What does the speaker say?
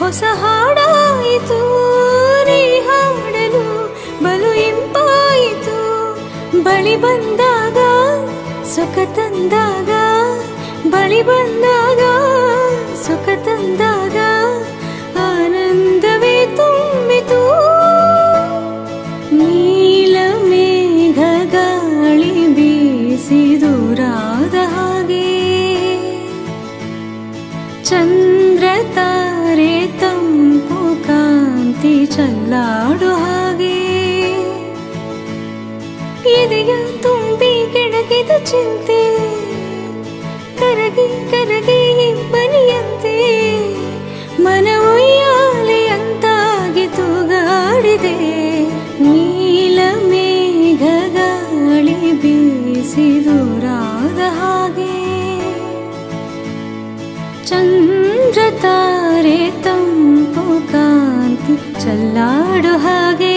ಹೊಸ ಹಾಡಾಯಿತು ನೀ ಹಾಡಲು ಬಲು ಇಂಪಾಯಿತು ಬಳಿ ಬಂದಾಗ ಸುಖ ತಂದಾಗ ಬಳಿ ಬಂದಾಗ ಸುಖ ತಂದಾಗ ಆನಂದವೇ ತುಂಬಿತು ನೀಲ ಮೇಘ ಗಾಳಿ ಬೀಸಿ ದೂರಾದ ಹಾಗೆ ಚಂದ್ರ ತಾರೆ ತಂಪು ಕಾಂತಿ ಚೆಲ್ಲಾಡು ಹಾಗೆ ಎದೆಯ ತುಂಬಿ ಕೆಣಕಿದ ಚಿಂತೆ ಕರಗಿ ಕರಗಿ ಇಬ್ಬನಿಯಂತೆ ಮನ ಉಯ್ಯಾಲೆಯಂತಾಗಿ ತೂಗಾಡಿದೆ ನೀಲ ಮೇಘ ಗಾಳಿ ಬೀಸಿ ದೂರಾದ ಹಾಗೆ ಚಂದ್ರ ತಾರೆ ತಂಪು ಕಾಂತಿ ಚೆಲ್ಲಾಡು ಹಾಗೆ